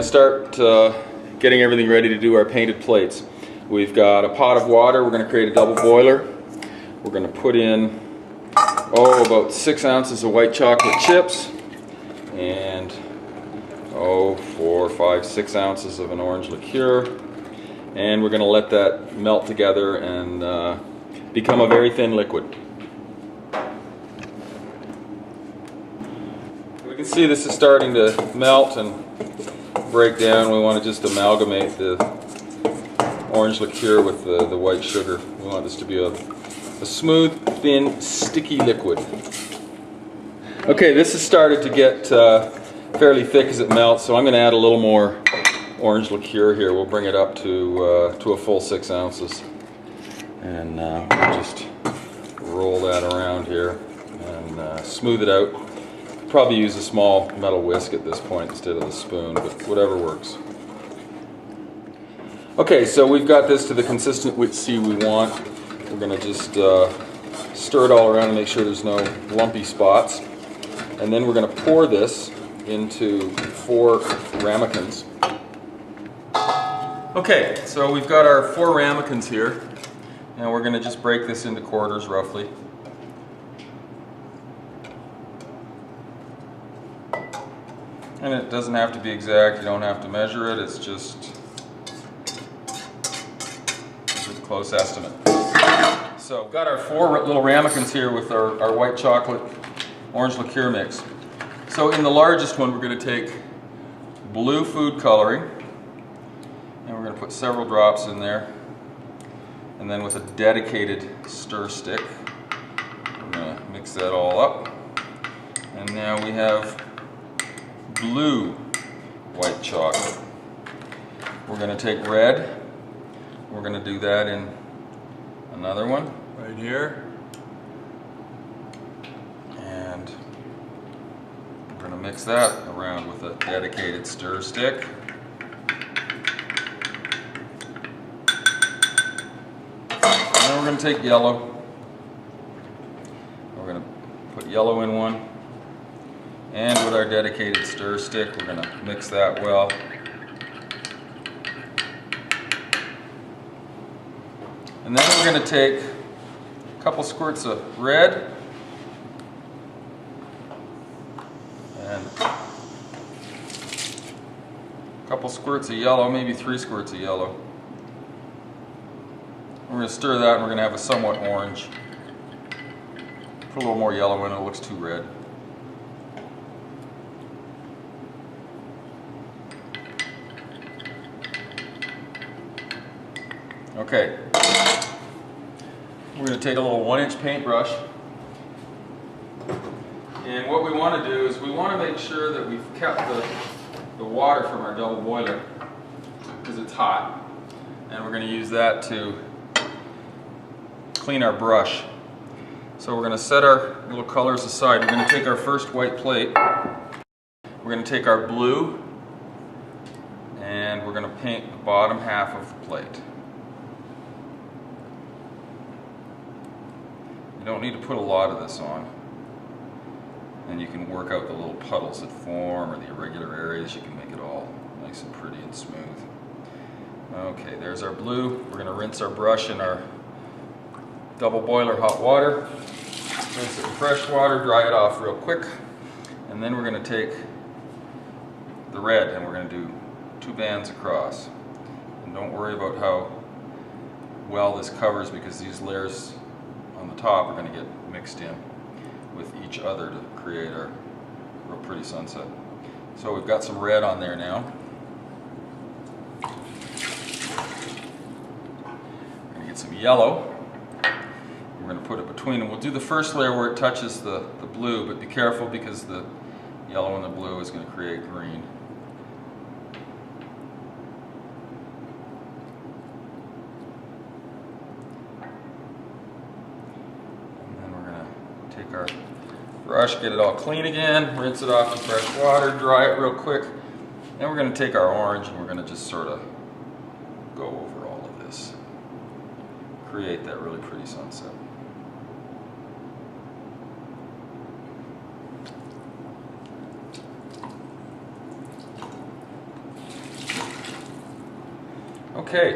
going to start getting everything ready to do our painted plates. We've got a pot of water. We're going to create a double boiler. We're going to put in, about 6 ounces of white chocolate chips and 4, 5, 6 ounces of an orange liqueur. And we're going to let that melt together and become a very thin liquid. We can see this is starting to melt and break down. We want to just amalgamate the orange liqueur with the white sugar. We want this to be a smooth, thin, sticky liquid. Okay, this has started to get fairly thick as it melts, so I'm going to add a little more orange liqueur here. We'll bring it up to a full 6 ounces. And we'll just roll that around here and smooth it out. Probably use a small metal whisk at this point instead of the spoon, but whatever works. Okay, so we've got this to the consistency we want. We're going to just stir it all around and make sure there's no lumpy spots. And then we're going to pour this into 4 ramekins. Okay, so we've got our 4 ramekins here, and we're going to just break this into quarters roughly. And it doesn't have to be exact, you don't have to measure it, it's just a close estimate. So we've got our 4 little ramekins here with our white chocolate orange liqueur mix. So in the largest one we're going to take blue food coloring, and we're going to put several drops in there. And then with a dedicated stir stick, we're going to mix that all up. And now we have blue white chocolate. We're going to take red. We're going to do that in another one right here. And we're going to mix that around with a dedicated stir stick. And then we're going to take yellow. We're going to put yellow in one. And with our dedicated stir stick, we're going to mix that well. And then we're going to take a couple squirts of red and a couple squirts of yellow, maybe 3 squirts of yellow. We're going to stir that and we're going to have a somewhat orange. Put a little more yellow in it, it looks too red. Okay, we're going to take a little 1-inch paintbrush, and what we want to do is we want to make sure that we've kept the water from our double boiler because it's hot, and we're going to use that to clean our brush. So we're going to set our little colors aside. We're going to take our first white plate, we're going to take our blue, and we're going to paint the bottom half of the plate. You don't need to put a lot of this on, and you can work out the little puddles that form or the irregular areas. You can make it all nice and pretty and smooth. Okay, there's our blue. We're going to rinse our brush in our double boiler hot water. Rinse it in fresh water, dry it off real quick, and then we're going to take the red and we're going to do 2 bands across. And don't worry about how well this covers because these layers on the top are going to get mixed in with each other to create our real pretty sunset. So we've got some red on there now. We're going to get some yellow. We're going to put it between them. We'll do the first layer where it touches the blue, but be careful because the yellow and the blue is going to create green. Take our brush, get it all clean again, rinse it off in fresh water, dry it real quick. Then we're going to take our orange and we're going to just sort of go over all of this. Create that really pretty sunset. Okay.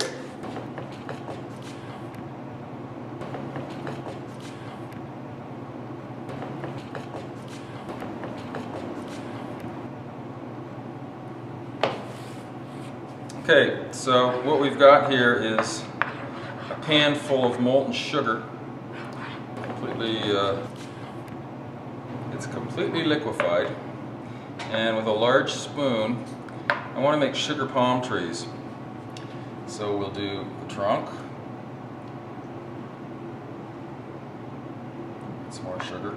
Okay, so what we've got here is a pan full of molten sugar. It's completely liquefied. And with a large spoon, I want to make sugar palm trees. So we'll do the trunk. Some more sugar.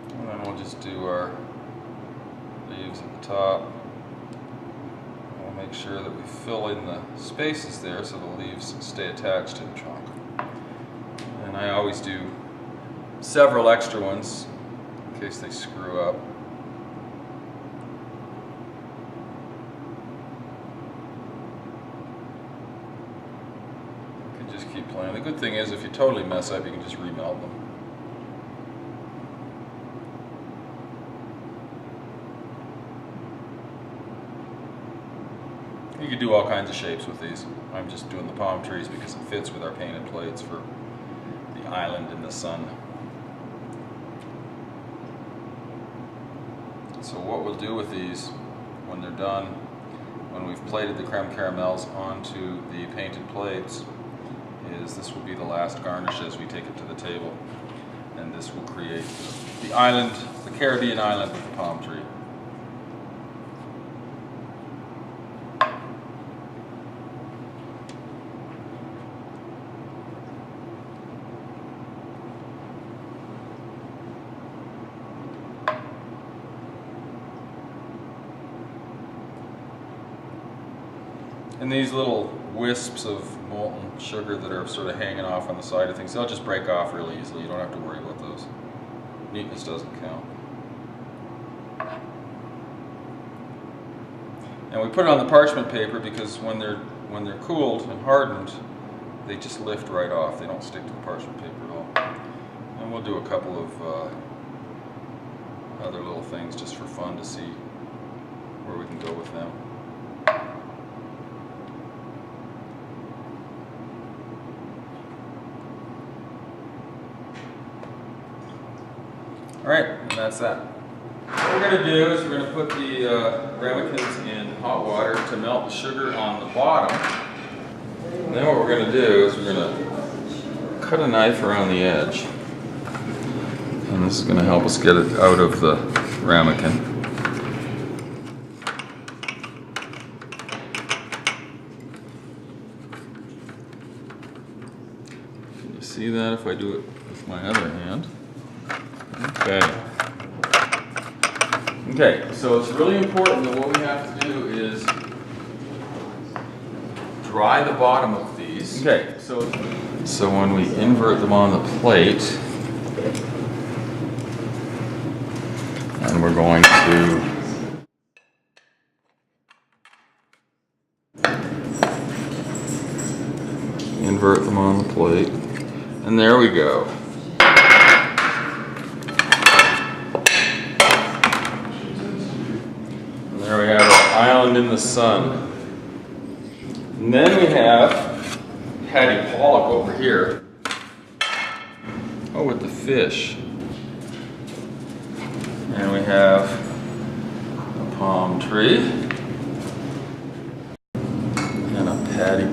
And then we'll just do our leaves at the top. We'll make sure that we fill in the spaces there so the leaves stay attached to the trunk. And I always do several extra ones in case they screw up. You can just keep playing. The good thing is if you totally mess up, you can just remelt them. You could do all kinds of shapes with these. I'm just doing the palm trees because it fits with our painted plates for the island in the sun. So what we'll do with these when they're done, when we've plated the creme caramels onto the painted plates, is this will be the last garnish as we take it to the table. And this will create the island, the Caribbean island with the palm tree. And these little wisps of molten sugar that are sort of hanging off on the side of things, they'll just break off really easily. You don't have to worry about those. Neatness doesn't count. And we put it on the parchment paper because when they're cooled and hardened, they just lift right off. They don't stick to the parchment paper at all. And we'll do a couple of other little things just for fun to see where we can go with them. Alright, and that's that. What we're going to do is we're going to put the ramekins in hot water to melt the sugar on the bottom. And then what we're going to do is we're going to cut a knife around the edge. And this is going to help us get it out of the ramekin. Can you see that if I do it with my other hand? Okay, so it's really important that what we have to do is dry the bottom of these. Okay, so when we invert them on the plate, and we're going to invert them on the plate, and there we go. There we have our island in the sun. And then we have Patty Pollock over here. Oh, with the fish. And we have a palm tree. And a Patty